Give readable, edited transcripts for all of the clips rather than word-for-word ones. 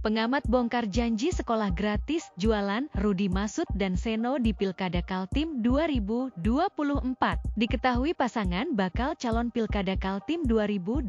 Pengamat bongkar janji sekolah gratis jualan Rudy Masud dan Seno di Pilkada Kaltim 2024. Diketahui pasangan bakal calon Pilkada Kaltim 2024,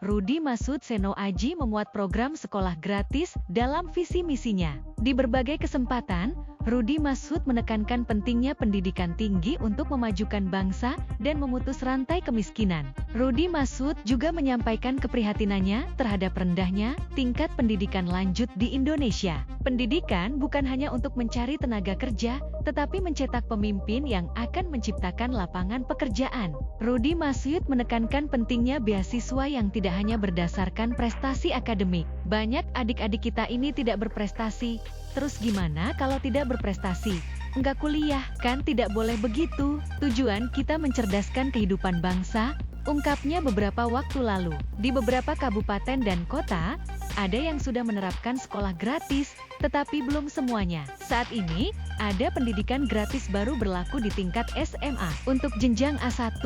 Rudy Masud Seno Aji memuat program sekolah gratis dalam visi misinya. Di berbagai kesempatan, Rudy Masud menekankan pentingnya pendidikan tinggi untuk memajukan bangsa dan memutus rantai kemiskinan. Rudy Masud juga menyampaikan keprihatinannya terhadap rendahnya tingkat pendidikan lanjut di Indonesia. Pendidikan bukan hanya untuk mencari tenaga kerja, tetapi mencetak pemimpin yang akan menciptakan lapangan pekerjaan. Rudy Masud menekankan pentingnya beasiswa yang tidak hanya berdasarkan prestasi akademik. Banyak adik-adik kita ini tidak berprestasi. Terus gimana kalau tidak berprestasi? Enggak kuliah, kan tidak boleh begitu. Tujuan kita mencerdaskan kehidupan bangsa, ungkapnya beberapa waktu lalu. Di beberapa kabupaten dan kota, ada yang sudah menerapkan sekolah gratis, tetapi belum semuanya. Saat ini, ada pendidikan gratis baru berlaku di tingkat SMA. Untuk jenjang A1,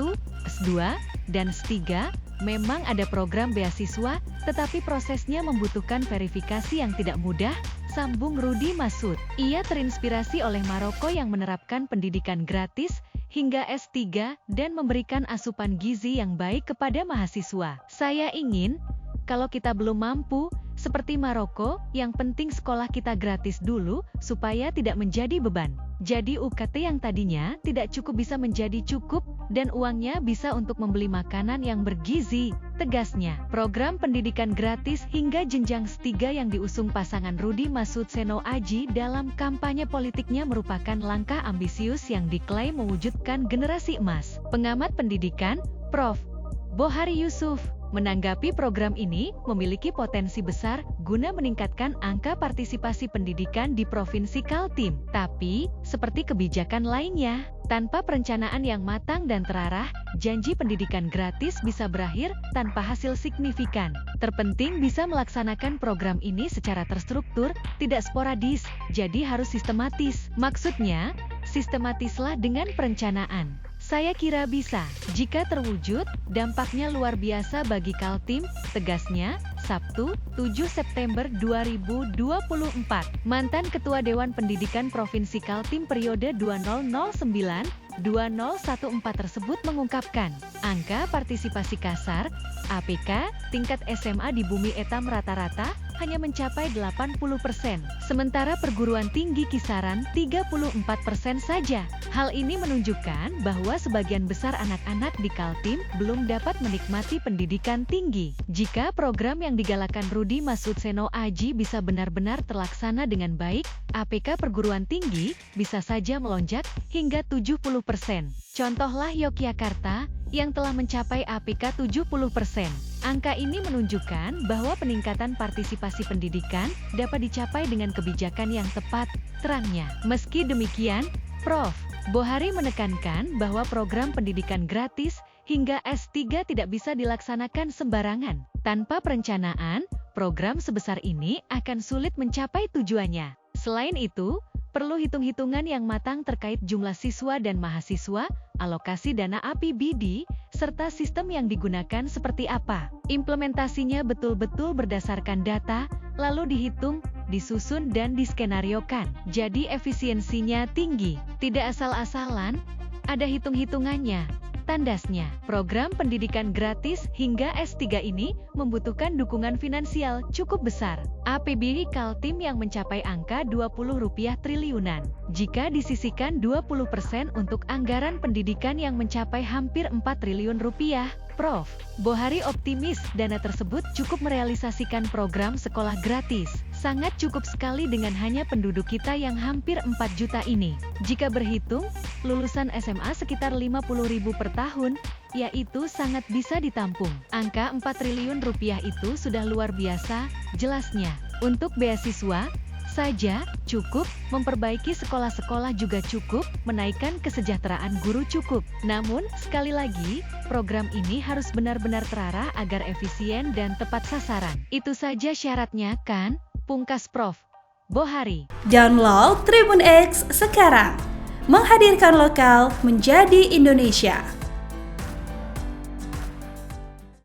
S2, dan S3, memang ada program beasiswa, tetapi prosesnya membutuhkan verifikasi yang tidak mudah, sambung Rudy Masud. Ia terinspirasi oleh Maroko yang menerapkan pendidikan gratis hingga S3 dan memberikan asupan gizi yang baik kepada mahasiswa. Saya ingin, kalau kita belum mampu, seperti Maroko, yang penting sekolah kita gratis dulu, supaya tidak menjadi beban. Jadi UKT yang tadinya tidak cukup bisa menjadi cukup, dan uangnya bisa untuk membeli makanan yang bergizi, tegasnya. Program pendidikan gratis hingga jenjang S3 yang diusung pasangan Rudy Masud Seno Aji dalam kampanye politiknya merupakan langkah ambisius yang diklaim mewujudkan generasi emas. Pengamat pendidikan, Prof. Bohari Yusuf, menanggapi program ini memiliki potensi besar guna meningkatkan angka partisipasi pendidikan di Provinsi Kaltim. Tapi, seperti kebijakan lainnya, tanpa perencanaan yang matang dan terarah, janji pendidikan gratis bisa berakhir tanpa hasil signifikan. Terpenting bisa melaksanakan program ini secara terstruktur, tidak sporadis, jadi harus sistematis. Maksudnya, sistematislah dengan perencanaan. Saya kira bisa. Jika terwujud, dampaknya luar biasa bagi Kaltim, tegasnya. Sabtu, 7 September 2024. Mantan Ketua Dewan Pendidikan Provinsi Kaltim periode 2009-2014 tersebut mengungkapkan, angka partisipasi kasar, APK, tingkat SMA di Bumi Etam rata-rata hanya mencapai 80%, sementara perguruan tinggi kisaran 34% saja. Hal ini menunjukkan bahwa sebagian besar anak-anak di Kaltim belum dapat menikmati pendidikan tinggi. Jika program yang digalakan Rudy Masud Seno Aji bisa benar-benar terlaksana dengan baik, APK perguruan tinggi bisa saja melonjak hingga 70%. Contohlah Yogyakarta, yang telah mencapai APK 70%. Angka ini menunjukkan bahwa peningkatan partisipasi pendidikan dapat dicapai dengan kebijakan yang tepat, terangnya. Meski demikian, Prof. Bohari menekankan bahwa program pendidikan gratis hingga S3 tidak bisa dilaksanakan sembarangan. Tanpa perencanaan, program sebesar ini akan sulit mencapai tujuannya. Selain itu, perlu hitung-hitungan yang matang terkait jumlah siswa dan mahasiswa, alokasi dana APBD, serta sistem yang digunakan seperti apa. Implementasinya betul-betul berdasarkan data, lalu dihitung, disusun dan diskenariokan. Jadi efisiensinya tinggi, tidak asal-asalan, ada hitung-hitungannya. Tandasnya, program pendidikan gratis hingga S3 ini membutuhkan dukungan finansial cukup besar. APBD Kaltim yang mencapai angka Rp20 triliunan. Jika disisihkan 20% untuk anggaran pendidikan yang mencapai hampir Rp4 triliun, Prof. Bohari optimis dana tersebut cukup merealisasikan program sekolah gratis. Sangat cukup sekali dengan hanya penduduk kita yang hampir 4 juta ini. Jika berhitung, lulusan SMA sekitar 50.000 per tahun, yaitu sangat bisa ditampung. Angka Rp4 triliun itu sudah luar biasa, jelasnya. Untuk beasiswa saja cukup, memperbaiki sekolah-sekolah juga cukup, menaikkan kesejahteraan guru cukup. Namun, sekali lagi, program ini harus benar-benar terarah agar efisien dan tepat sasaran. Itu saja syaratnya kan? Pungkas Prof. Bohari. Download Tribun X sekarang. Menghadirkan lokal menjadi Indonesia.